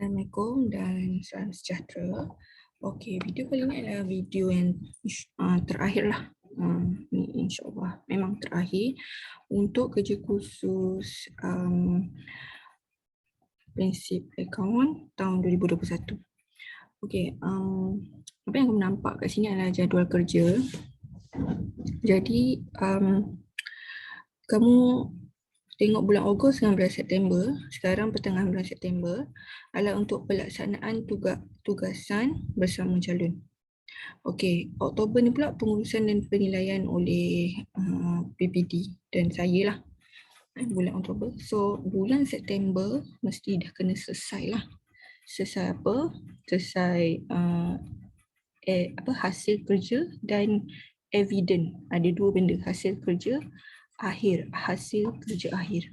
Assalamualaikum dan salam sejahtera. Okey, video kali ini adalah video yang terakhir lah. Ni insyaAllah memang terakhir untuk kerja khusus prinsip akaun tahun 2021. Okey, apa yang kamu nampak kat sini adalah jadual kerja. Jadi kamu tengok bulan Ogos dengan bulan September, sekarang pertengahan bulan September adalah untuk pelaksanaan tugasan bersama calon. Okey, Oktober ni pula pengurusan dan penilaian oleh PPD dan saya lah bulan Oktober. So bulan September mesti dah kena selesai lah. Selesai apa? Selesai hasil kerja dan evidence. Ada dua benda, hasil kerja akhir, hasil kerja akhir.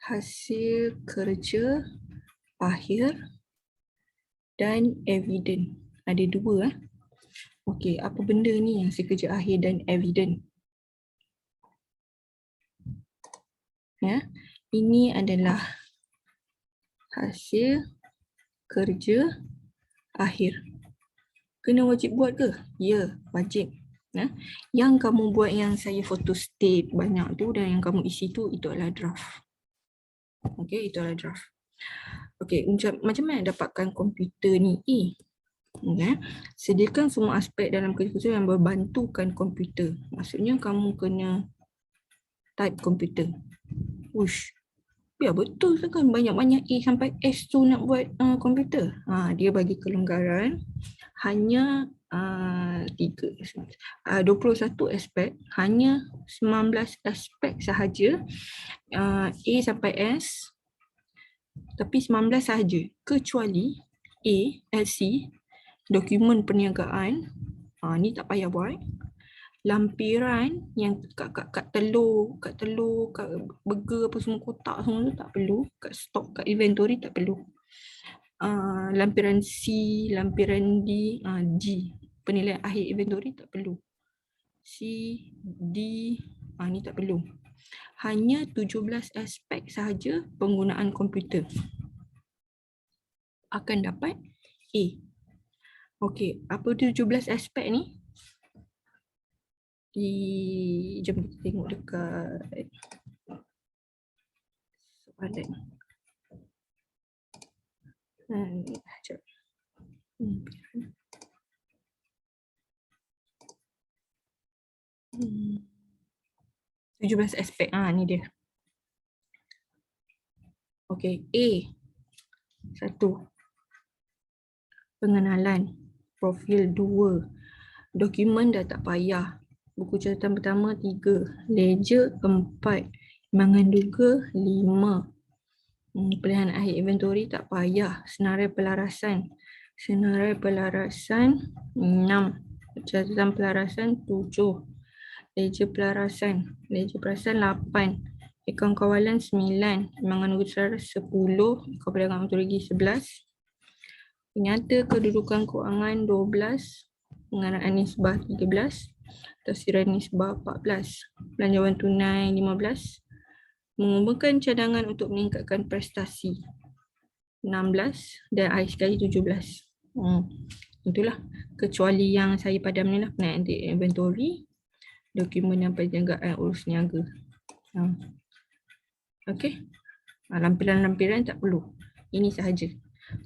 Hasil kerja akhir dan evidence. Ada dua. Okey, apa benda ni hasil kerja akhir dan evidence? Ya, ini adalah hasil kerja akhir. Kena wajib buat ke? Ya, wajib. Ya. Yang kamu buat yang saya photostat banyak tu dan yang kamu isi tu, itu adalah draft. Okey, itu adalah draft. Okey, macam mana dapatkan komputer ni? Okay. Sediakan semua aspek dalam kerja khusus yang berbantukan komputer. Maksudnya kamu kena type komputer. Ush, ya betul kan, banyak-banyak A sampai S tu nak buat komputer. Dia bagi kelonggaran hanya 21 aspek, hanya 19 aspek sahaja, A sampai S, tapi 19 sahaja, kecuali C, dokumen perniagaan, ni tak payah buat. Lampiran yang kat telur, kat burger apa semua, kotak semua tu tak perlu. Kat stok, kat inventory tak perlu. Lampiran C, lampiran D, G, penilaian akhir inventory tak perlu. C, D, ni tak perlu. Hanya 17 aspek sahaja penggunaan komputer akan dapat A. Okey, apa 17 aspek ni? Jom kita tengok dekat soalan. Sekejap. 17 aspek, ni dia. Okey, A. 1. Pengenalan. Profil 2. Dokumen dah tak payah. Buku catatan pertama 3. Ledger 4. Imbangan duga 5. Pilihan akhir inventory tak payah. Senarai pelarasan. Senarai pelarasan 6. Catatan pelarasan 7. Ledger pelarasan. Ledger pelarasan 8. Akaun kawalan 9. Imbangan duga selaras 10. Akaun perdagangan metodologi 11. Penyata kedudukan kewangan 12. Penganaan nisbah 13. Tafsiran nisbah 14. Belanjawan tunai 15. Mengumumkan cadangan untuk meningkatkan prestasi 16 dan akhir sekali 17. Itulah, kecuali yang saya padam ni lah, penilaian inventory, dokumen dan perniagaan urus niaga. Okey. Lampiran-lampiran tak perlu. Ini sahaja.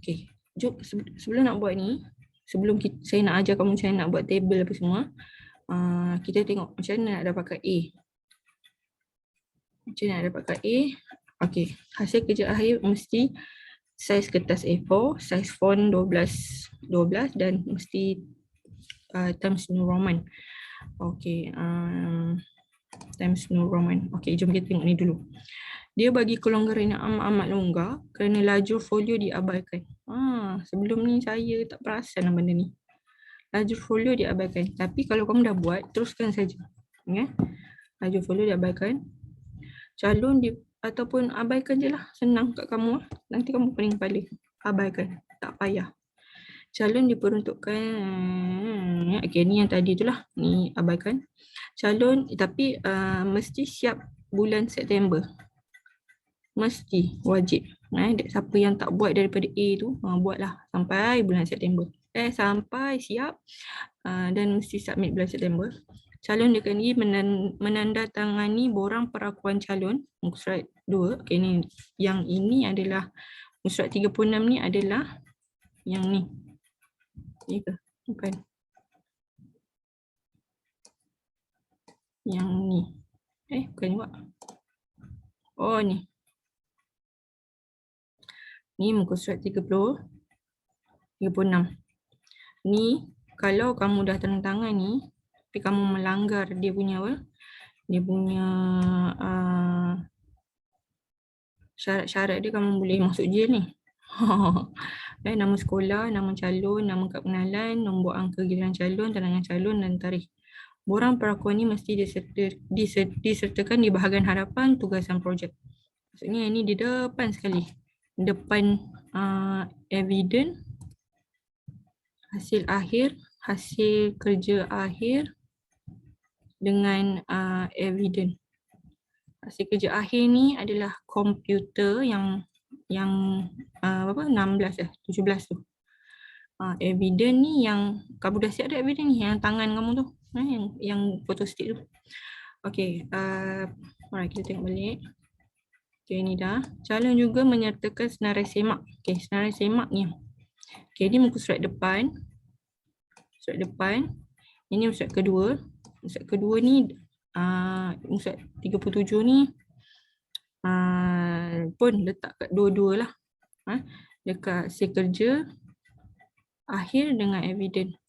Okey. Jom sebelum nak buat ni, sebelum saya nak ajar kamu macam mana nak buat table apa semua, kita tengok macam mana nak dapatkan A. Macam mana nak dapatkan A? Okey, hasil kerja akhir mesti saiz kertas A4, saiz font 12 dan mesti Times New Roman. Okey, Times New Roman. Okey, jom kita tengok ni dulu. Dia bagi kelonggaran yang amat longgar kerana laju folio diabaikan. Sebelum ni saya tak perasan benda ni. Laju folio diabaikan. Tapi kalau kamu dah buat, teruskan saja. Ya? Laju folio diabaikan. Calon ataupun abaikan je lah. Senang kat kamu. Nanti kamu pening kepala. Abaikan. Tak payah. Calon diperuntukkan. Okey, ni yang tadi tu lah. Ni abaikan. Calon, tapi mesti siap bulan September. Mesti, wajib. Siapa yang tak buat daripada A tu, buatlah sampai bulan September. Sampai siap dan mesti submit bulan September. Calon dikini menandatangani borang perakuan calon, muka surat 2. Okay, ni, yang ini adalah, muka surat 36 ni adalah yang ni. Ni ke? Bukan. Yang ni. Bukan juga. Oh, ni. Ni muka surat 36. Ni kalau kamu dah tanda tangan ni, tapi kamu melanggar dia punya apa? Dia punya syarat-syarat dia, kamu boleh masuk jail ni. Nama sekolah, nama calon, nama kad pengenalan, nombor angka giliran calon, tandangan calon dan tarikh. Borang perakuan ni mesti disertakan di bahagian hadapan tugasan projek. Maksudnya ini di depan sekali. Depan evidence, hasil akhir, hasil kerja akhir dengan evidence. Hasil kerja akhir ni adalah komputer yang 16 17 tu. Evidence ni yang kamu dah siap dah, evidence ni yang tangan kamu tu, yang photostat tu. Okey, alright, kita tengok balik. Okey, ni dah. Calon juga menyertakan senarai semak. Okey, senarai semak ni. Okey, ni muka surat depan. Surat depan. Ini muka surat kedua. Muka surat kedua ni muka surat 37 ni pun letak kat dua-dua lah. Dekat hasil kerja akhir dengan evidence.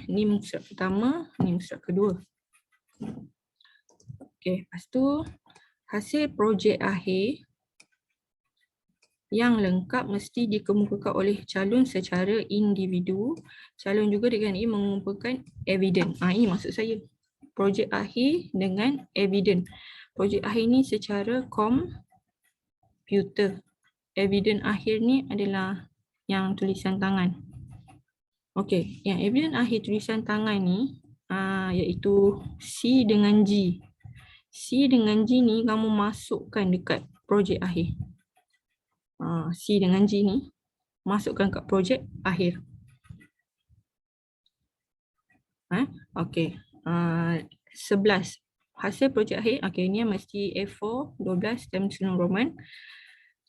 Ni muka surat pertama, ni muka surat kedua. Okey, lepas tu hasil projek akhir yang lengkap mesti dikemukakan oleh calon secara individu. Calon juga dengan ini mengumpulkan evidence. Ini maksud saya. Projek akhir dengan evidence. Projek akhir ni secara komputer. Evidence akhir ni adalah yang tulisan tangan. Okey, yang evidence akhir tulisan tangan ni iaitu C dengan G. C dengan G ni kamu masukkan dekat projek akhir. C dengan G ni masukkan kat projek akhir. Okey. 11 hasil projek akhir. Okey, ni mesti A4 12 dan senyum Roman.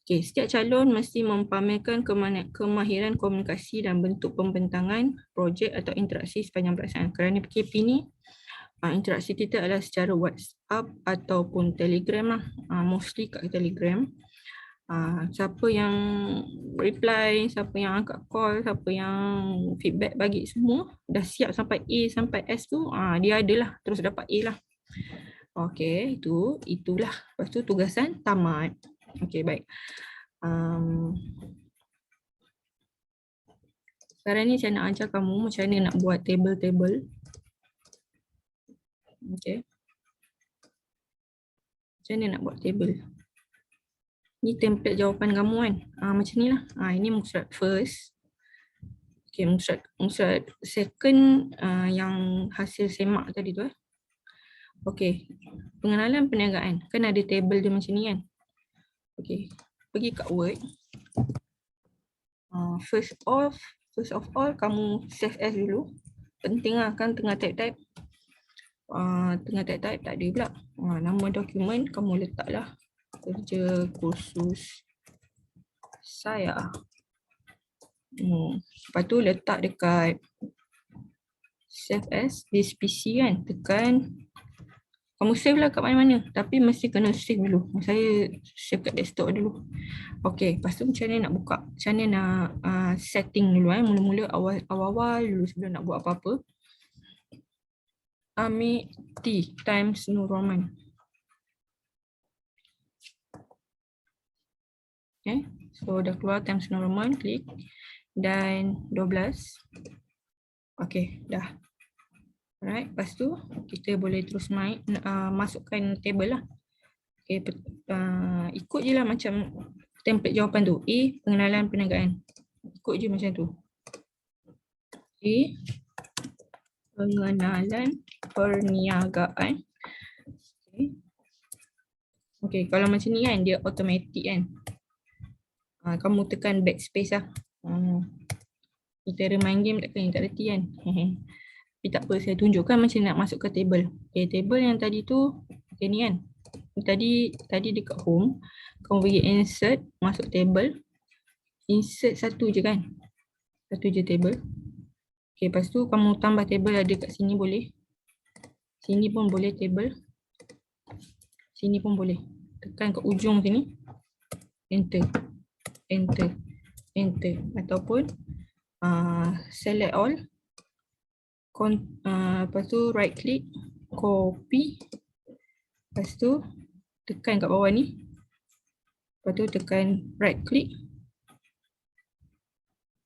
Okey, setiap calon mesti mempamerkan kemahiran komunikasi dan bentuk pembentangan projek atau interaksi sepanjang pelaksanaan. Kerana PKP ni interaksi kita adalah secara WhatsApp ataupun Telegram lah. Mostly kat Telegram. Siapa yang reply, siapa yang angkat call, siapa yang feedback bagi semua dah siap sampai A sampai S tu, dia adalah terus dapat A lah. Okey, itulah. Lepas tu tugasan tamat. Okey, baik. Sekarang ni saya nak ajar kamu macam mana nak buat table-table. Okey. Macam mana nak buat table. Ni template jawapan kamu kan. Macam ni lah. Ini muka surat first. Okay, muka surat second yang hasil semak tadi tu. Okay, pengenalan perniagaan. Kan ada table dia macam ni kan. Okay, pergi kat Word. First of all, kamu save as dulu. Penting lah kan tengah type-type. Tengah type-type tak ada pula. Nama dokumen kamu letaklah. Kerja kursus saya. Lepas tu letak dekat save as this PC kan. Tekan. Kamu save lah kat mana-mana. Tapi mesti kena save dulu. Saya save kat desktop dulu. Okay. Lepas tu macam mana nak buka. Macam mana nak setting dulu. Mula-mula awal-awal dulu sebelum nak buat apa-apa. Ambil T times Nur Roman. Okay. So dah keluar times Nur Roman. Klik. Dan 12. Okay. Dah. Alright, lepas tu kita boleh terus masukkan table lah. Okay, ikut je lah macam template jawapan tu. A, pengenalan perniagaan. Ikut je macam tu. A, pengenalan perniagaan. Okay, kalau macam ni kan dia automatic kan. Kamu tekan backspace lah. Kita ada main game takkan tak reti kan. Tapi tak apa, saya tunjukkan macam nak masuk ke table. Okay, table yang tadi tu, okay ni kan. Tadi dekat home, kamu pergi insert, masuk table. Insert satu je kan. Satu je table. Okay, lepas tu kamu tambah table ada kat sini boleh. Sini pun boleh table. Sini pun boleh. Tekan ke ujung sini. Enter. Enter. Enter. Ataupun select all. Lepas tu right click. Copy. Lepas tu tekan kat bawah ni. Lepas tu tekan right click.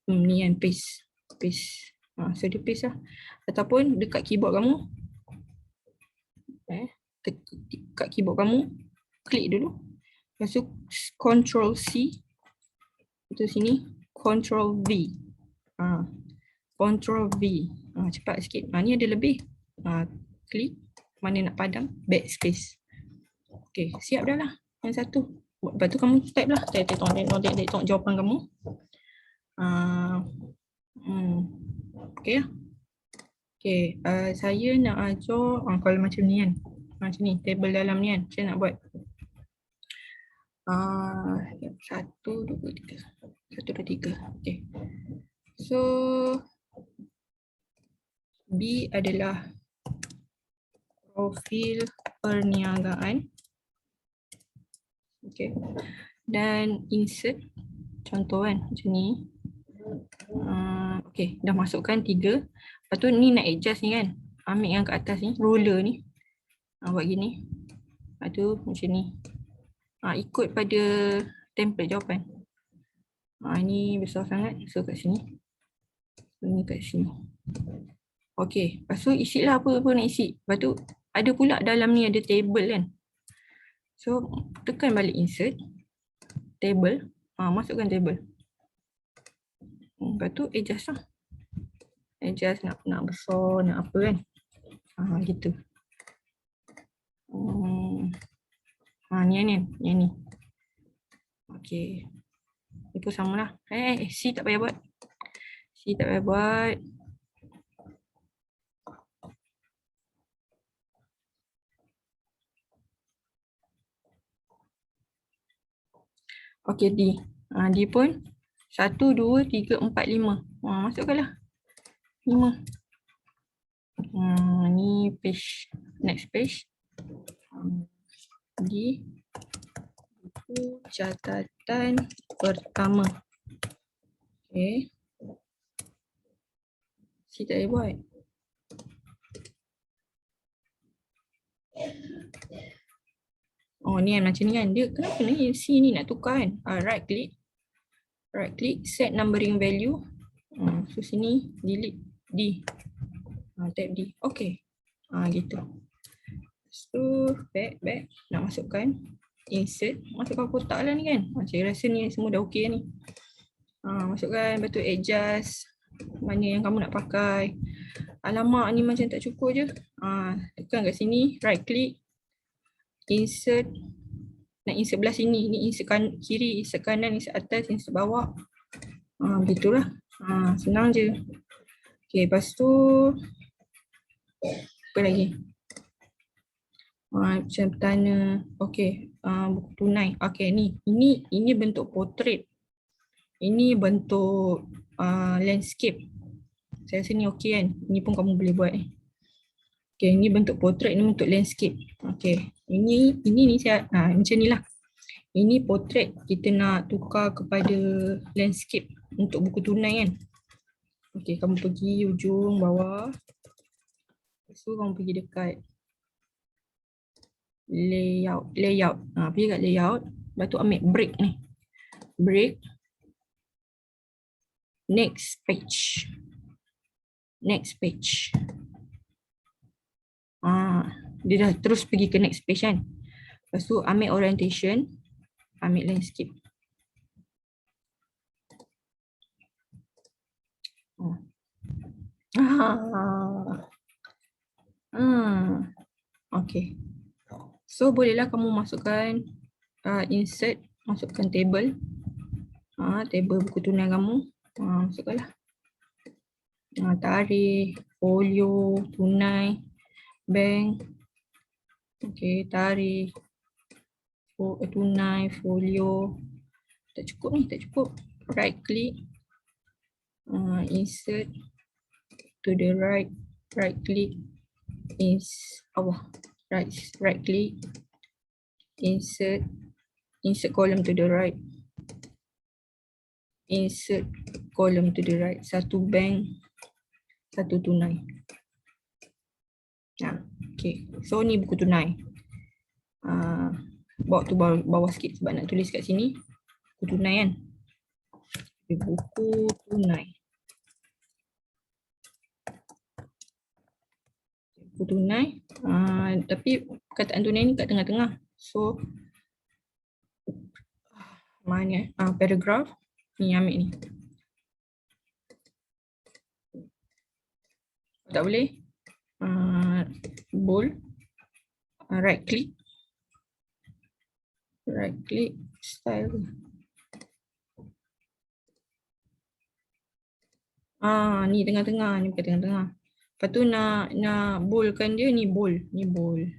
Ni kan paste. Paste. So dia paste lah. Ataupun dekat keyboard kamu. Dekat keyboard kamu. Klik dulu. Lepas tu Ctrl C. Itu sini. Ctrl V. Ctrl V. Cepat sikit. Ni ada lebih. Klik. Mana nak padam. Backspace. Okay. Siap dah lah. Yang satu. Lepas tu kamu type lah. Tengok jawapan kamu. Okay lah. Okay. Saya nak ajar. Kalau macam ni kan. Macam ni. Table dalam ni kan. Saya nak buat. 1, 2, 3. 1, 2, 3. Okay. So B adalah profil perniagaan. Okay. Dan insert. Contoh kan macam ni. Okay. Dah masukkan 3. Lepas tu ni nak adjust ni kan. Ambil yang kat atas ni. Ruler ni. Buat gini. Lepas tu macam ni. Ikut pada template jawapan. Ini besar sangat. So kat sini. Ini kat sini. Okay. Lepas tu isi lah apa nak isi. Lepas tu ada pula dalam ni ada table kan. So tekan balik insert. Table. Masukkan table. Lepas tu adjust lah. Adjust nak besar, nak apa kan. Gitu. Ni. Okay. Ni pun sama lah. C tak payah buat. C tak payah buat. Okay, D. D pun 1, 2, 3, 4, 5. Masukkanlah. 5. Ni page. Next page. D. Buku catatan pertama. Okay. C tak payah buat. Ni kan macam ni kan. Dia kenapa ni C ni nak tukar kan? Right click. Right click. Set numbering value. So sini delete D. Tab D. Okay. Gitu. So back. Nak masukkan. Insert. Masukkan kotak lah ni kan. Saya rasa ni semua dah okay ni. Masukkan. Lepas tu adjust. Mana yang kamu nak pakai. Alamak ni macam tak cukup je. Tekan kat sini. Right click. Insert. Nak insert belah sini. Ni insert kiri, insert kanan, insert atas, insert bawah. Begitulah. Senang je. Okay, lepas tu apa lagi? Macam tanya. Okay, buku tunai. Okay, ni. Ini bentuk portrait. Ini bentuk landscape. Saya rasa ni okay kan? Ini pun kamu boleh buat. Okay, ini bentuk portrait, ini bentuk landscape. Okay, ini saya macam ni lah. Ini portrait, kita nak tukar kepada landscape untuk buku tunai kan. Okay, kamu pergi ujung bawah. Lepas tu kamu pergi dekat layout. Pergi kat layout. Lepas tu ambil break ni. Break. Next page. Dia dah terus pergi ke next page kan. Lepas tu ambil orientation. Ambil landscape. Okay. So bolehlah kamu masukkan insert, masukkan table. Table buku tunai kamu. Masukkanlah. Tarikh, folio, tunai, bank. Okey, tarikh, tunai, folio. Tak cukup ni, tak cukup. Right click. Insert to the right. Right click. Right click. Insert column to the right. Insert column to the right. Satu bank, satu tunai. Okay. So ni buku tunai. Bawa tu bawah sikit sebab nak tulis kat sini. Buku tunai kan. Buku tunai. Buku tunai. Tapi kataan tunai ni kat tengah-tengah. So mana? Paragraph. Ni ambil ni. Tak boleh. Bold. Right click. Right click. Style. Ni tengah-tengah. Ni bukan tengah-tengah. Lepas tu nak boldkan dia. Ni bold. Ni bold.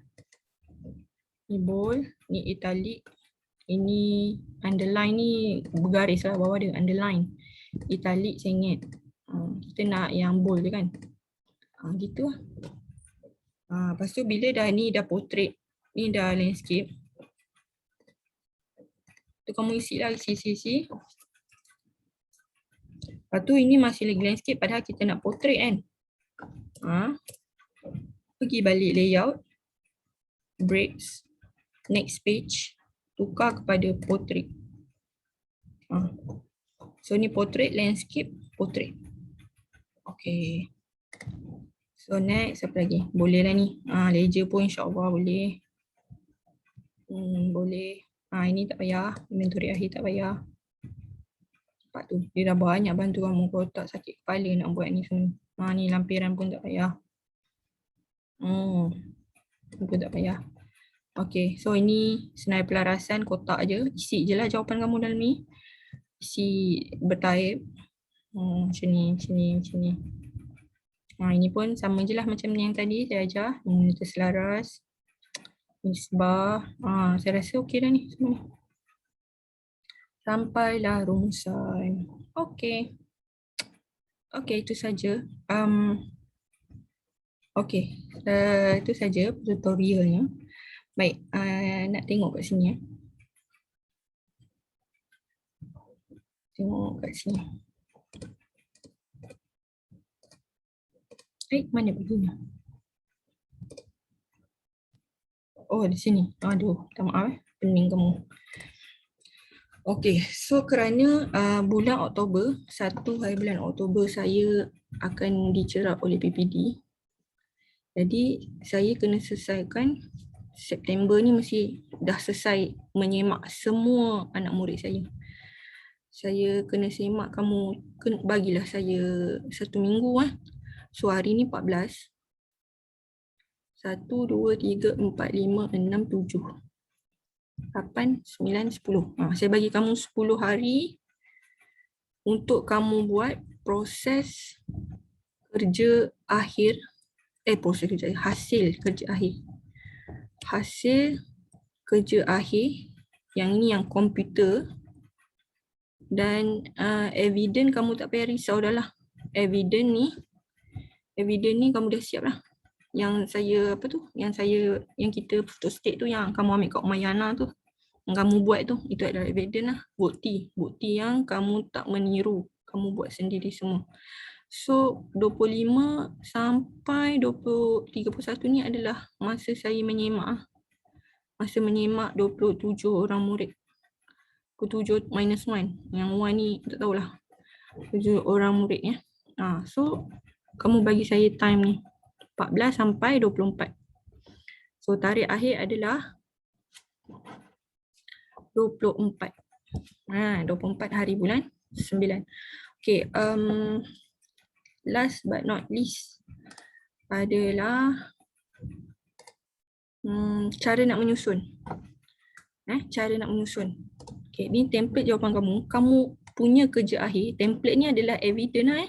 Ni bold. Ni italic. Ini underline ni bergaris lah bawah dia. Underline. Italic sengit. Kita nak yang bold je kan. Gitu lah. Lepas tu bila dah ni dah portrait. Ni dah landscape. Tu kamu isi lah. Isi. Lepas tu ini masih lagi landscape padahal kita nak portrait kan. Pergi balik layout. Breaks. Next page. Tukar kepada portrait. So ni portrait, landscape, portrait. Okay. So next apa lagi? Boleh lah ni. Ledger pun insyaAllah boleh. Boleh. Ini tak payah. Inventory akhir tak payah. Sebab tu dia dah banyak bantu kamu. Kalau tak sakit kepala nak buat ni semua. Ni lampiran pun tak payah. Pun tak payah. Okay, so ini senarai pelarasan kotak je. Isi je lah jawapan kamu dalam ni. Isi bertaib. Macam ni. Ini pun sama je lah macam yang tadi saya ajar. Terselaras. Nisbah. Saya rasa okey dah ni semua. Sampailah rumusan. Okey. Okey, itu saja. Okey, itu saja tutorialnya. Baik, nak tengok kat sini. Tengok kat sini. Mana bukunya? Oh, di sini. Aduh, minta maaf pening kamu. Okey, so kerana bulan Oktober, 1 hari bulan Oktober saya akan dicerap oleh PPD. Jadi saya kena selesaikan September ni mesti dah selesai menyemak semua anak murid saya. Saya kena semak kamu, bagilah saya 1 minggu . So hari ni 14. 1, 2, 3, 4, 5, 6, 7, 8, 9, 10. Saya bagi kamu 10 hari untuk kamu buat proses kerja akhir. Hasil kerja akhir. Hasil kerja akhir. Yang ni yang komputer. Dan evidence kamu tak payah risau dah lah. Evidence ni kamu dah siap lah. Yang kita photostat tu, yang kamu ambil kat Umayana tu, yang kamu buat tu, itu adalah evidence lah. Bukti yang kamu tak meniru, kamu buat sendiri semua. So 25 sampai 31 ni adalah masa saya menyemak. Masa menyemak 27 orang murid. 27 minus 1. Yang 1 ni tak tahulah. 7 orang murid ya. So kamu bagi saya time ni 14 sampai 24. So tarikh akhir adalah 24. 24 hari bulan 9. Okay, last but not least adalah cara nak menyusun. Cara nak menyusun. Okay, ni template jawapan kamu. Kamu punya kerja akhir, template ni adalah evidence lah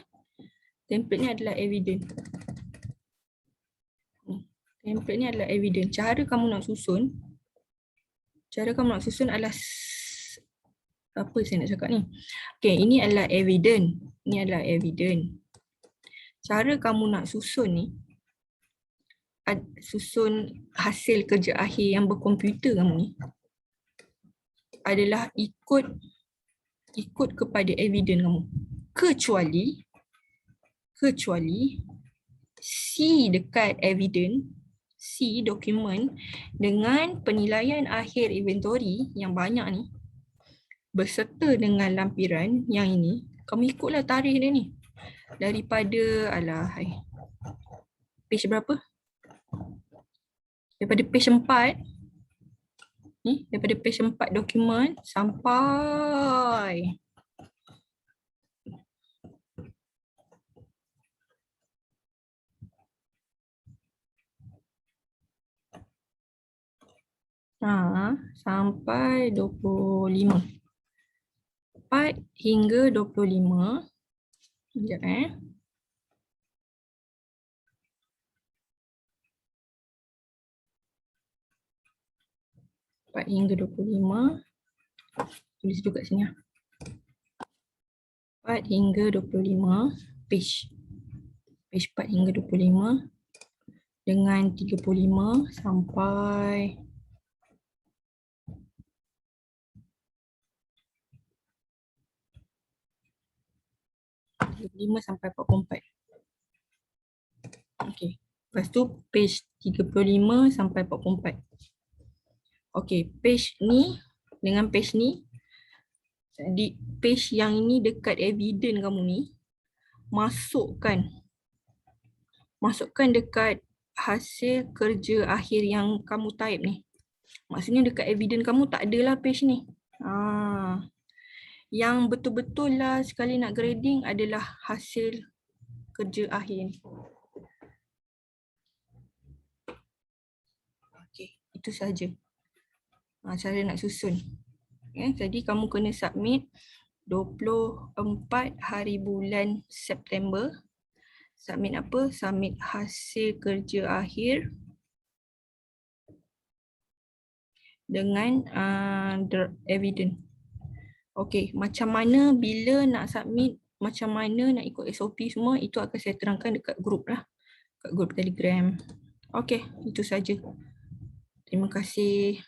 Template ni adalah evidence. Template ni adalah evidence. Cara kamu nak susun adalah apa saya nak cakap ni? Okay, ini adalah evidence. Cara kamu nak susun ni, susun hasil kerja akhir yang berkomputer kamu ni adalah ikut kepada evidence kamu. Kecuali C dekat evidence, C dokumen dengan penilaian akhir inventory yang banyak ni berserta dengan lampiran yang ini, kamu ikutlah tarikh dia ni. Daripada page berapa? Daripada page 4 ni, daripada page 4 dokumen sampai sampai 25. 4 hingga 25. Sekejap 4 hingga 25. Tulis juga sini 4 hingga 25 page 4 hingga 25 dengan 35 sampai 35 sampai 44. Okey. Lepas tu page 35 sampai 44. Okey, page ni dengan page ni, di page yang ini dekat evidence kamu ni, masukkan dekat hasil kerja akhir yang kamu type ni. Maksudnya dekat evidence kamu tak adalah page ni. Yang betul-betul lah sekali nak grading adalah hasil kerja akhir ni. Okey, itu sahaja. Cara nak susun. Jadi kamu kena submit 24 hari bulan September. Submit apa? Submit hasil kerja akhir dengan evidence. Okey, macam mana bila nak submit, macam mana nak ikut SOP semua, itu akan saya terangkan dekat grup lah. Dekat grup Telegram. Okey, itu saja. Terima kasih.